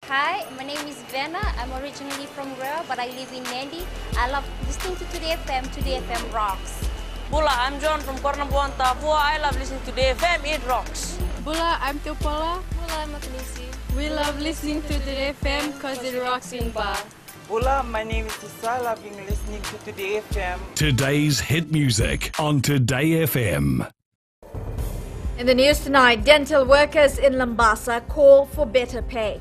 Hi, my name is Venna. I'm originally from Rare, but I live in Nandi. I love listening to Today FM. Today FM rocks. Bula, I'm John from Kornabuan, Tavua. I love listening to Today FM. It rocks. Bula, I'm Teopola. Bula, I'm Makanisi. We love listening to Today FM because it rocks in Ba. Bula, my name is Tisa. I've been listening to Today FM. Today's hit music on Today FM. In the news tonight, dental workers in Mombasa call for better pay.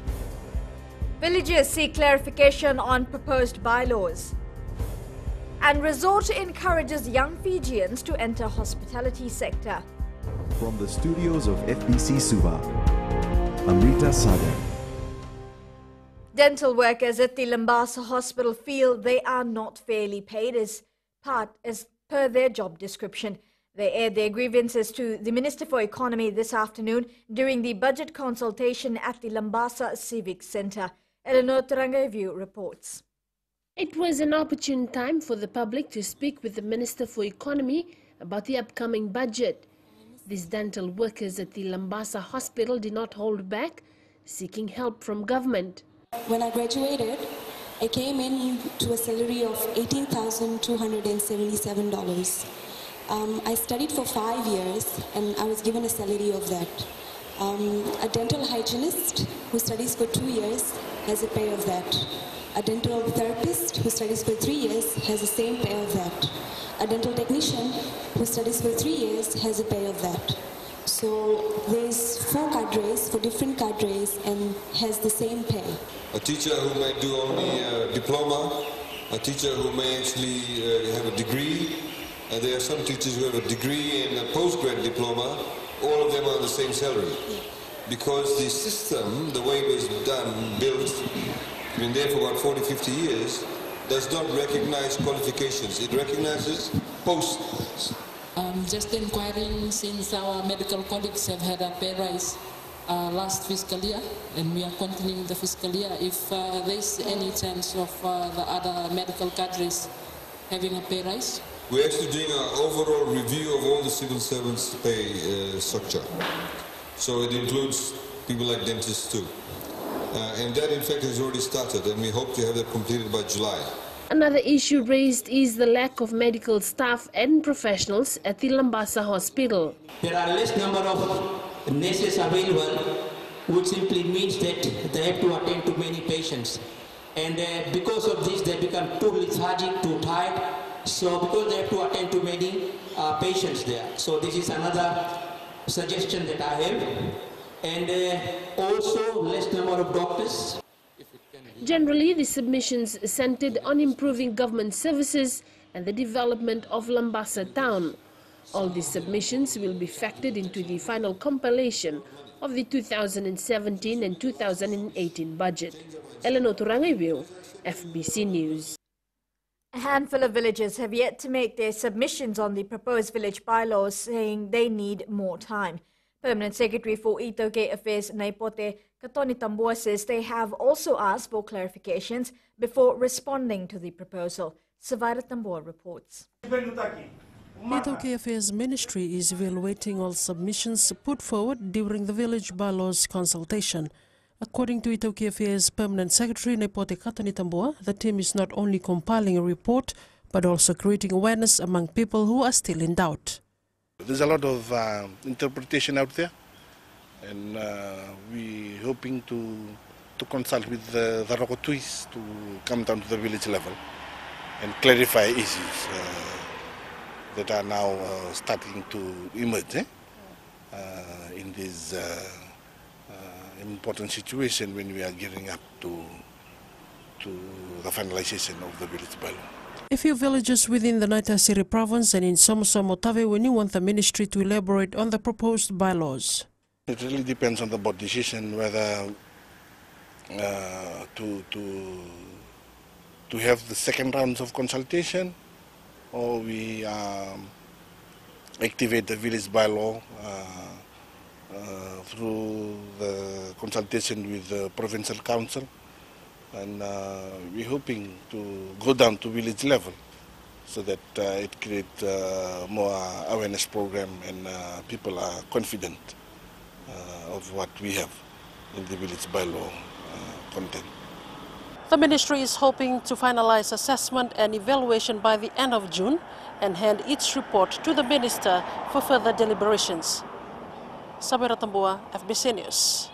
Villagers seek clarification on proposed bylaws. And resort encourages young Fijians to enter hospitality sector. From the studios of FBC Suva, Amrita Sagar. Dental workers at the Mombasa hospital feel they are not fairly paid as per their job description. They aired their grievances to the Minister for Economy this afternoon during the budget consultation at the Mombasa Civic Centre. Eleanor Tarangayview reports. It was an opportune time for the public to speak with the Minister for Economy about the upcoming budget. These dental workers at the Mombasa hospital did not hold back, seeking help from government. When I graduated, I came in to a salary of $18,277. I studied for 5 years and I was given a salary of that. A dental hygienist who studies for 2 years has a pay of that. A dental therapist who studies for 3 years has the same pay of that. A dental technician who studies for 3 years has a pay of that. So there's 4 cadres for different cadres and has the same pay. A teacher who may do only a diploma, a teacher who may actually have a degree. There are some teachers who have a degree and a postgrad diploma. All of them are on the same salary. Because the system, the way it was built, been there for about 40, 50 years, does not recognize qualifications. It recognizes posts. Just inquiring, since our medical colleagues have had a pay rise last fiscal year, and we are continuing the fiscal year, if there is any chance of the other medical cadres having a pay rise? We're actually doing an overall review of all the civil servants' pay structure. So it includes people like dentists too. And that in fact has already started, and we hope to have that completed by July. Another issue raised is the lack of medical staff and professionals at the Mombasa hospital. There are less number of nurses available, which simply means that they have to attend to many patients. And because of this, they become too lethargic, too tired. So because they have to attend to many patients there. So this is another suggestion that I have. And also less number of doctors. Generally, the submissions centered on improving government services and the development of Mombasa town. All these submissions will be factored into the final compilation of the 2017 and 2018 budget. Eleanor Turangayview, FBC News. A handful of villages have yet to make their submissions on the proposed village bylaws, saying they need more time. Permanent Secretary for Itoke Affairs Naipote Katoni Tambua says they have also asked for clarifications before responding to the proposal. Savara Tambua reports. Itoke Affairs Ministry is evaluating all submissions put forward during the village bylaws consultation. According to Itoke Affairs Permanent Secretary Naipote Katoni Tambua, the team is not only compiling a report but also creating awareness among people who are still in doubt. There's a lot of interpretation out there, and we're hoping to consult with the Rokotuis to come down to the village level and clarify issues that are now starting to emerge in this important situation when we are gearing up to the finalization of the village bylaw. A few villages within the Naitasiri province and in Somoso-Motaveweni want the ministry to elaborate on the proposed bylaws. It really depends on the board decision whether to have the second rounds of consultation or we activate the village bylaw through the consultation with the provincial council. And we're hoping to go down to village level so that it creates more awareness program and people are confident of what we have in the village bylaw content. The ministry is hoping to finalize assessment and evaluation by the end of June and hand its report to the minister for further deliberations. Sabira Tambua, FBC News.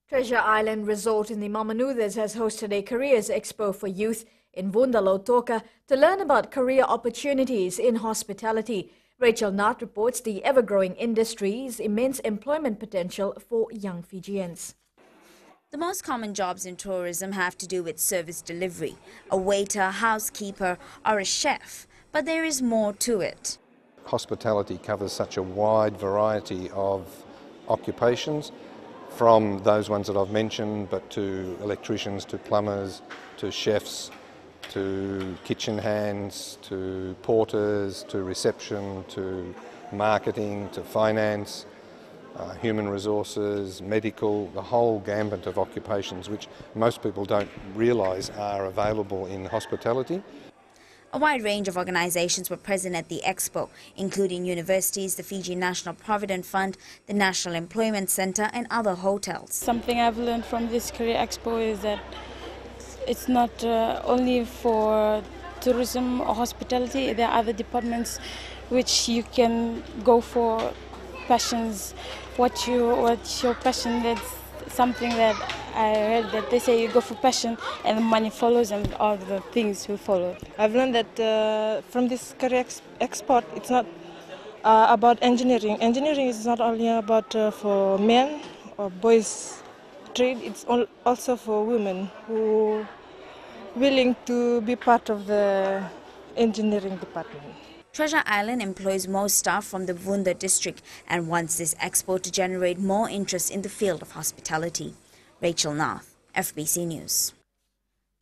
Treasure Island Resort in the Mamanuthas has hosted a careers expo for youth in Vundalo Toka to learn about career opportunities in hospitality. Rachel Knott reports the ever-growing industry's immense employment potential for young Fijians. The most common jobs in tourism have to do with service delivery, a waiter, housekeeper or a chef, but there is more to it. Hospitality covers such a wide variety of occupations, from those ones that I've mentioned, but to electricians, to plumbers, to chefs, to kitchen hands, to porters, to reception, to marketing, to finance, human resources, medical, the whole gambit of occupations which most people don't realise are available in hospitality. A wide range of organisations were present at the Expo, including universities, the Fiji National Provident Fund, the National Employment Centre and other hotels. Something I've learned from this Career Expo is that it's not only for tourism or hospitality. There are other departments which you can go for passions. What's your passion? That's something that I heard that they say you go for passion and the money follows and all the things will follow. I've learned that from this Career Expo, it's not about engineering. Engineering is not only about for men or boys trade, it's also for women who are willing to be part of the engineering department. Treasure Island employs most staff from the Vunda district and wants this expo to generate more interest in the field of hospitality. Rachel Nath, FBC News.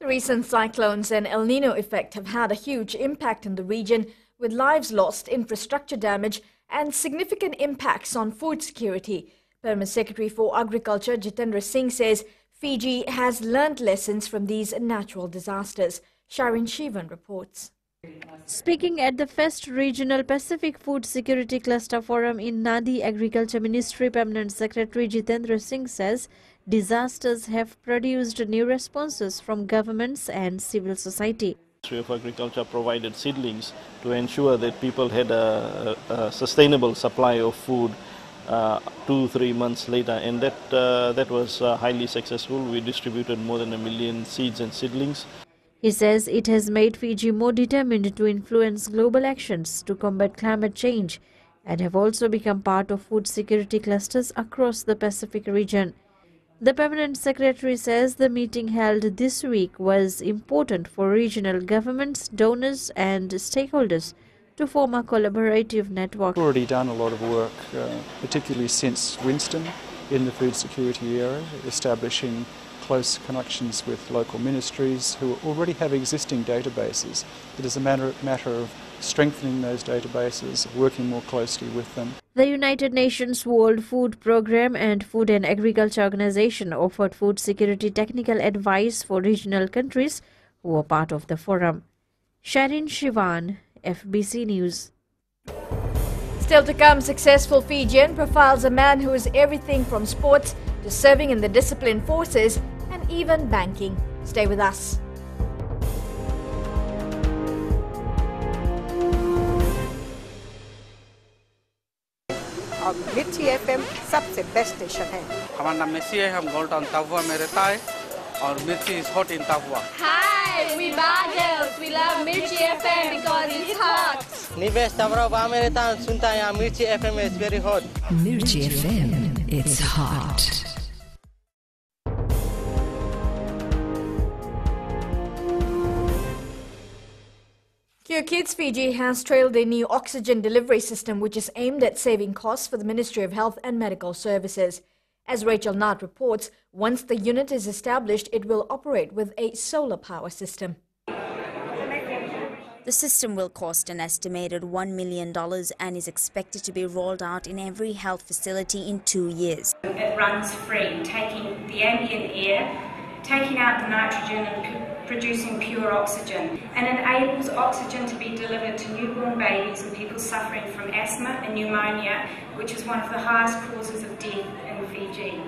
The recent cyclones and El Nino effect have had a huge impact in the region, with lives lost, infrastructure damage and significant impacts on food security. Permanent Secretary for Agriculture Jitendra Singh says Fiji has learned lessons from these natural disasters. Sharon Shivan reports. Speaking at the first Regional Pacific Food Security Cluster Forum in Nadi, Agriculture Ministry Permanent Secretary Jitendra Singh says disasters have produced new responses from governments and civil society. The Ministry of Agriculture provided seedlings to ensure that people had a sustainable supply of food 2-3 months later, and that was highly successful. We distributed more than 1 million seeds and seedlings. He says it has made Fiji more determined to influence global actions to combat climate change and have also become part of food security clusters across the Pacific region. The Permanent Secretary says the meeting held this week was important for regional governments, donors and stakeholders to form a collaborative network. We've already done a lot of work, particularly since Winston, in the food security area, establishing close connections with local ministries who already have existing databases. It is a matter of strengthening those databases, working more closely with them. The United Nations World Food Programme and Food and Agriculture Organization offered food security technical advice for regional countries who were part of the forum. Sharon Shivan, FBC News. Still to come, successful Fijian profiles a man who is everything from sports to serving in the disciplined forces and even banking. Stay with us. मिर्ची FM सबसे best station है। हमारा नाम मिर्ची है, हम golden ताबुआ में रहता है और mirchi is hot in Tabua. Hi, we Bagels. We love Mirchi FM because it's hot. निवेश ताबुआ में रहता है, सुनता है यहाँ मिर्ची FM is very hot. Mirchi FM, it's hot. Cure Kids Fiji has trailed a new oxygen delivery system which is aimed at saving costs for the Ministry of Health and Medical Services. As Rachel Knott reports, once the unit is established, it will operate with a solar power system. The system will cost an estimated $1 million and is expected to be rolled out in every health facility in 2 years. It runs free, taking the ambient air, taking out the nitrogen and producing pure oxygen, and enables oxygen to be delivered to newborn babies and people suffering from asthma and pneumonia, which is one of the highest causes of death in Fiji.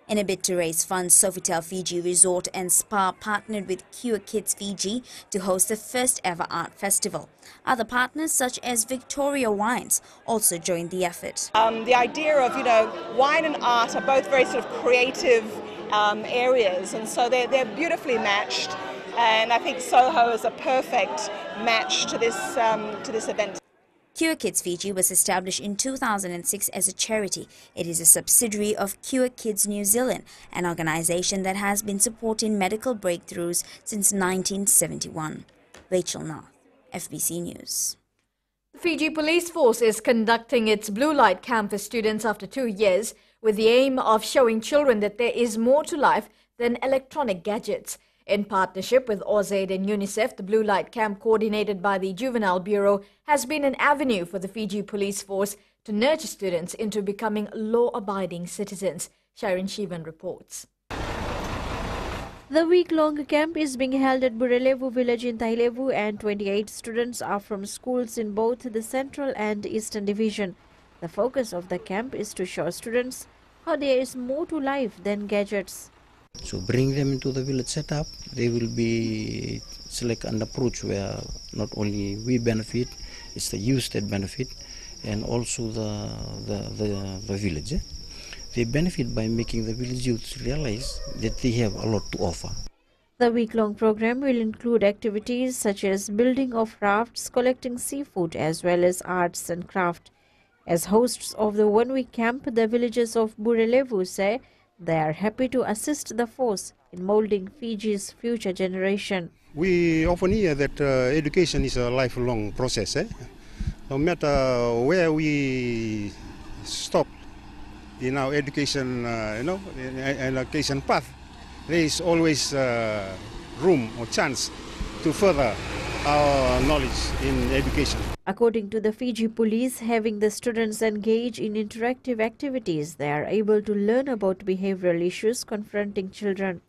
In a bid to raise funds, Sofitel Fiji Resort and Spa partnered with Cure Kids Fiji to host the first ever art festival. Other partners such as Victoria Wines also joined the effort. The idea of, wine and art are both very sort of creative areas, and so they're beautifully matched. And I think Soho is a perfect match to this event. Cure Kids Fiji was established in 2006 as a charity. It is a subsidiary of Cure Kids New Zealand, an organisation that has been supporting medical breakthroughs since 1971. Rachel Narth, FBC News. The Fiji Police Force is conducting its blue light camp for students after 2 years with the aim of showing children that there is more to life than electronic gadgets. In partnership with AusAid and UNICEF, the Blue Light Camp, coordinated by the Juvenile Bureau, has been an avenue for the Fiji Police Force to nurture students into becoming law-abiding citizens. Sharon Shivan reports. The week-long camp is being held at Burelevu village in Tailevu, and 28 students are from schools in both the Central and Eastern Division. The focus of the camp is to show students how there is more to life than gadgets. So bring them into the village setup, they will be select an approach where not only we benefit, it's the youth that benefit, and also the village. They benefit by making the village youth realize that they have a lot to offer. The week-long program will include activities such as building of rafts, collecting seafood, as well as arts and craft. As hosts of the one-week camp, the villagers of Burelevu say they are happy to assist the force in molding Fiji's future generation. We often hear that education is a lifelong process. No matter where we stop in our education, education path, there is always room or chance to further our knowledge in education. According to the Fiji police, having the students engage in interactive activities, they are able to learn about behavioral issues confronting children.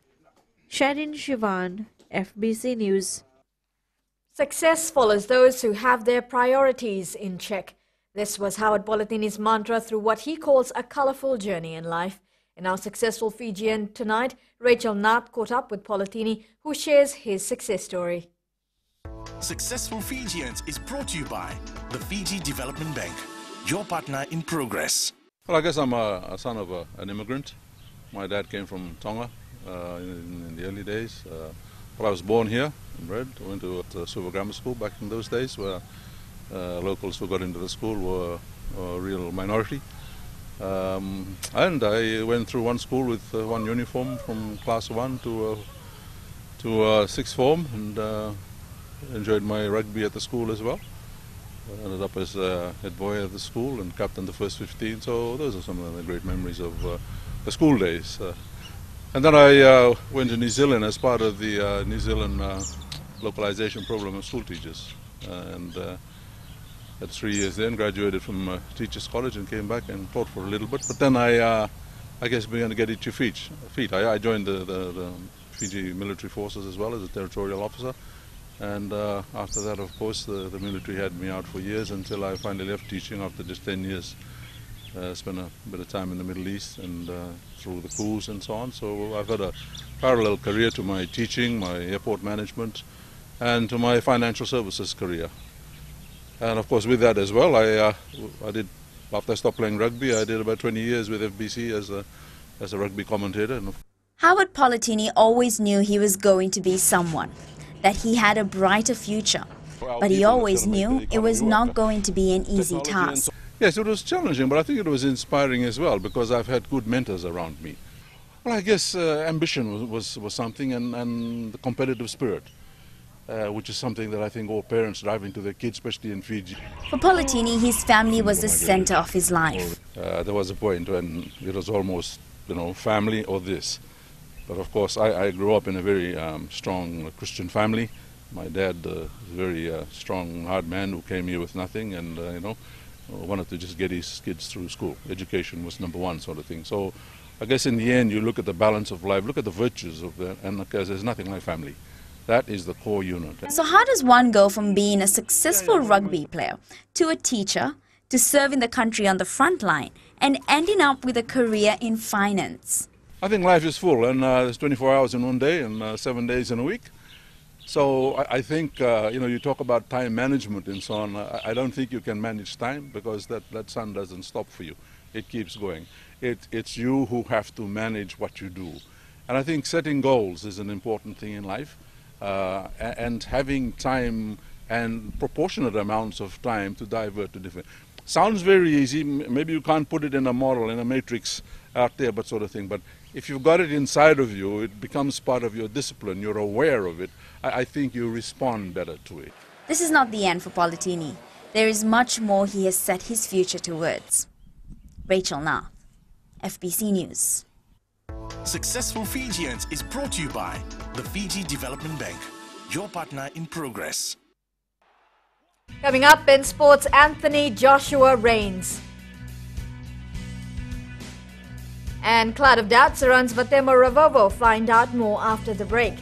Sharon Shivan, FBC News. Success follows those who have their priorities in check. This was Howard Polatini's mantra through what he calls a colourful journey in life. In our Successful Fijian tonight, Rachel Narth caught up with Polatini, who shares his success story. Successful Fijians is brought to you by the Fiji Development Bank, your partner in progress. Well, I guess I'm a son of an immigrant. My dad came from Tonga in the early days. Well, I was born here and bred. I went to Suva Grammar School back in those days, where locals who got into the school were a real minority. And I went through one school with one uniform from class 1 to sixth form, and enjoyed my rugby at the school as well. Ended up as head boy at the school and captained the first 15. So those are some of the great memories of the school days. And then I went to New Zealand as part of the New Zealand localization program of school teachers. And had 3 years then, graduated from Teachers College and came back and taught for a little bit. But then I guess began to get itchy feet. I joined the Fiji military forces as well as a territorial officer. And after that, of course, the military had me out for years until I finally left teaching after just 10 years. Spent a bit of time in the Middle East and through the coups and so on. So I've had a parallel career to my teaching, my airport management, and to my financial services career. And of course, with that as well, I did, after I stopped playing rugby, I did about 20 years with FBC as a rugby commentator. Howard Polatini always knew he was going to be someone, that he had a brighter future. But he always knew it was not going to be an easy task. Yes, it was challenging, but I think it was inspiring as well, because I've had good mentors around me. Well, I guess ambition was something, and the competitive spirit, which is something that I think all parents drive into their kids, especially in Fiji. For Polatini, his family was the center of his life. There was a point when it was almost, family or this. But of course, I grew up in a very strong Christian family. My dad is a very strong, hard man who came here with nothing, and wanted to just get his kids through school. Education was number one, sort of thing. So I guess in the end, you look at the balance of life, look at the virtues of that, and because there's nothing like family. That is the core unit. So how does one go from being a successful rugby player to a teacher, to serving the country on the front line, and ending up with a career in finance? I think life is full, and there's 24 hours in one day and 7 days in a week. So I think, you talk about time management and so on. I don't think you can manage time because that sun doesn't stop for you. It keeps going. It's you who have to manage what you do. And I think setting goals is an important thing in life, and having time and proportionate amounts of time to divert to different. Sounds very easy. Maybe you can't put it in a model, in a matrix out there, but sort of thing. But if you've got it inside of you, it becomes part of your discipline. You're aware of it. I think you respond better to it. This is not the end for Politini. There is much more he has set his future towards. Rachel Nath, FBC News. Successful Fijians is brought to you by the Fiji Development Bank, your partner in progress. Coming up in sports, Anthony Joshua reigns. And cloud of doubt surrounds Vatemo Ravovo. Find out more after the break.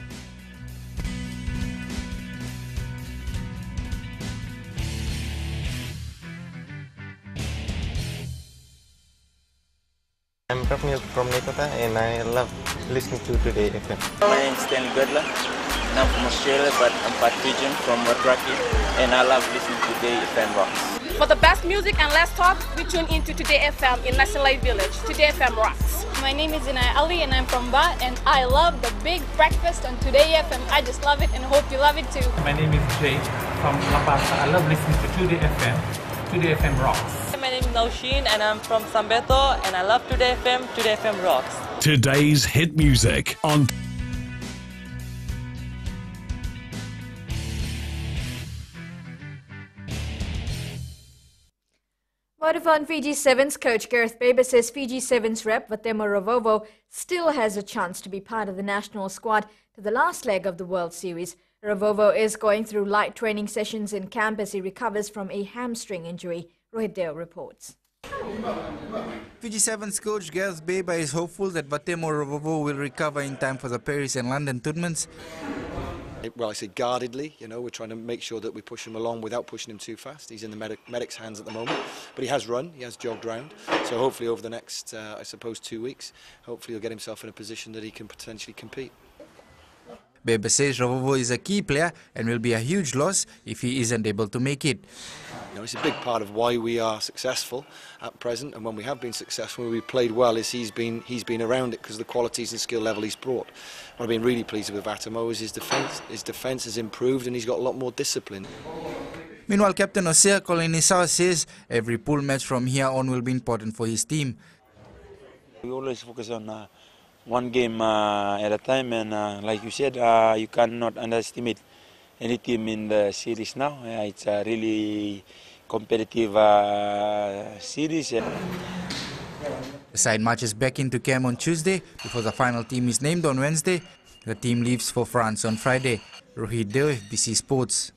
I'm from Nepal and I love listening to Today FM. My name is Stanley Gudler and I'm from Australia, but I'm part Fijian from Watraki, and I love listening to Today FM Rocks. For the best music and less talk, we tune into Today FM in National Life Village. Today FM rocks. My name is Inai Ali and I'm from Ba, and I love the big breakfast on Today FM. I just love it and hope you love it too. My name is Jay from Mombasa. I love listening to Today FM. Today FM rocks. My name is Naushin and I'm from Sambeto, and I love Today FM. Today FM rocks. Today's hit music on Vodafone Fiji Sevens coach Gareth Baber says Fiji Sevens rep Vatemo Ravovo still has a chance to be part of the national squad to the last leg of the World Series. Ravovo is going through light training sessions in camp as he recovers from a hamstring injury. Rohit Deo reports. Fiji Sevens coach Gareth Baber is hopeful that Vatemo Ravovo will recover in time for the Paris and London tournaments. Well, I say guardedly, we're trying to make sure that we push him along without pushing him too fast. He's in the medic's hands at the moment, but he has run, he has jogged round. So hopefully over the next, 2 weeks, hopefully he'll get himself in a position that he can potentially compete. Baber says Ravovo is a key player and will be a huge loss if he isn't able to make it. It's a big part of why we are successful at present, and when we have been successful, when we've played well, is he's been around it because of the qualities and skill level he's brought. What I've been really pleased with Vatemo is his defence. His defence has improved and he's got a lot more discipline. Meanwhile, Captain Osea Kolinisawa says every pool match from here on will be important for his team. We always focus on one game at a time, and like you said, you cannot underestimate any team in the series now. It's a really competitive series. The side marches back into camp on Tuesday before the final team is named on Wednesday. The team leaves for France on Friday. Rohit Deo, FBC Sports.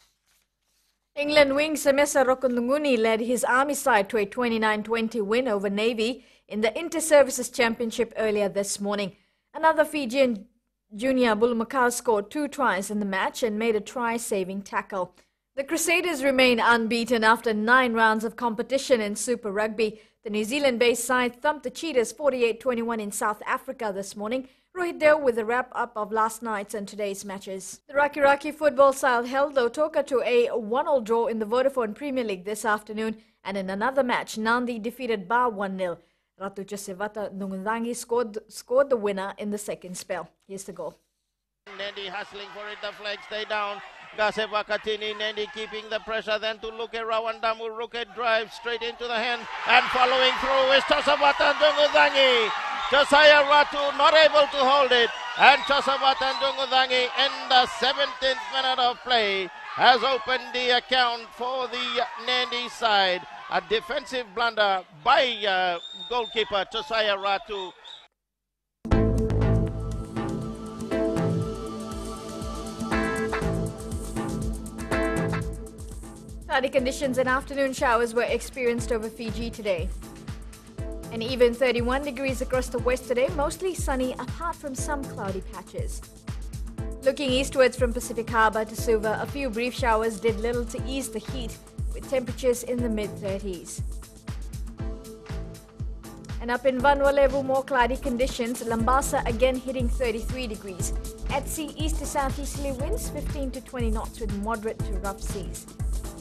England wing Semesa Rokundunguni led his army side to a 29-20 win over Navy in the Inter-Services Championship earlier this morning. Another Fijian junior, Bulmakar, scored 2 tries in the match and made a try-saving tackle. The Crusaders remain unbeaten after 9 rounds of competition in Super Rugby. The New Zealand-based side thumped the Cheetahs 48-21 in South Africa this morning. Rohit Deo with a wrap-up of last night's and today's matches. The Raki football side held Lautoka to a 1-1 draw in the Vodafone Premier League this afternoon, and in another match, Nandi defeated Ba 1-0. Ratu Josevata Nungundangi scored the winner in the second spell. Here's the goal. Nandi hustling for it, the flag stay down. Gaseva Katini, Nandi keeping the pressure, then to Luke Rawandamu. Luke drives straight into the hand, and following through is Josevata Nungundangi. Josiah Ratu not able to hold it, and Josevata Nungundangi in the 17th minute of play has opened the account for the Nandi side. A defensive blunder by goalkeeper Josiah Ratu. Cloudy conditions and afternoon showers were experienced over Fiji today. An even 31 degrees across the west today, mostly sunny apart from some cloudy patches. Looking eastwards from Pacific Harbour to Suva, a few brief showers did little to ease the heat, with temperatures in the mid-30s. And up in Vanuatu, more cloudy conditions. Mombasa again hitting 33 degrees. At sea, east to southeasterly winds 15 to 20 knots with moderate to rough seas.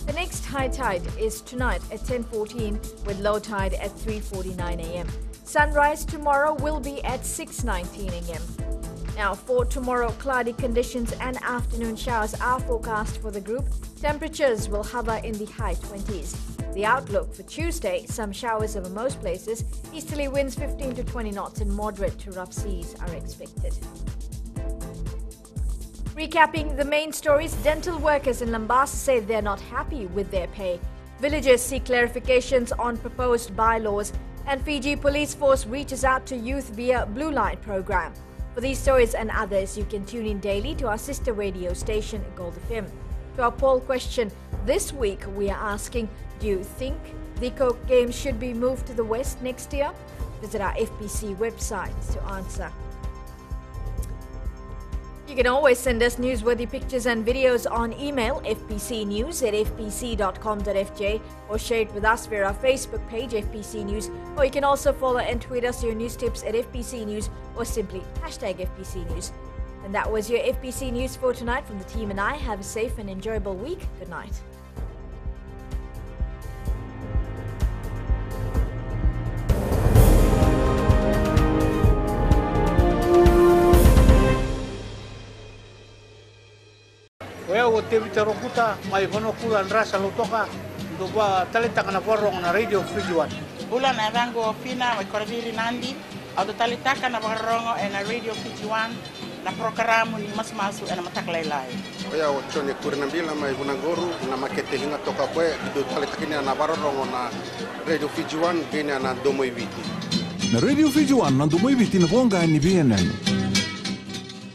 The next high tide is tonight at 10:14 with low tide at 3:49 a.m. Sunrise tomorrow will be at 6:19 a.m. Now for tomorrow, cloudy conditions and afternoon showers are forecast for the group. Temperatures will hover in the high 20s. The outlook for Tuesday, some showers over most places. Easterly winds 15 to 20 knots and moderate to rough seas are expected. Recapping the main stories, dental workers in Mombasa say they're not happy with their pay. Villagers seek clarifications on proposed bylaws. And Fiji Police Force reaches out to youth via Blue Light program. For these stories and others, you can tune in daily to our sister radio station, Gold FM. To our poll question this week, we are asking, do you think the Coke Games should be moved to the West next year? Visit our FPC website to answer. You can always send us newsworthy pictures and videos on email fpcnews@fpc.com.fj or share it with us via our Facebook page FPC News, or you can also follow and tweet us your news tips at FPC News or simply #FPC News. And that was your FPC News for tonight from the team and I. Have a safe and enjoyable week. Good night. Weo te vitarokuta mai kono kula nrasa lutoka ndoba talenta kana porong na radio Fijian. Ula na rango fina mai korviri nandi au talitaka na porong na radio Fijian na programa ni masmasu na mataklailai. Oya ochone kurinambila mai bunangoru na makete hinga toka kwe do talitakini na porong na radio Fijian gena na domo iviti. Na radio Fijian na domo iviti na bonga ni bienani.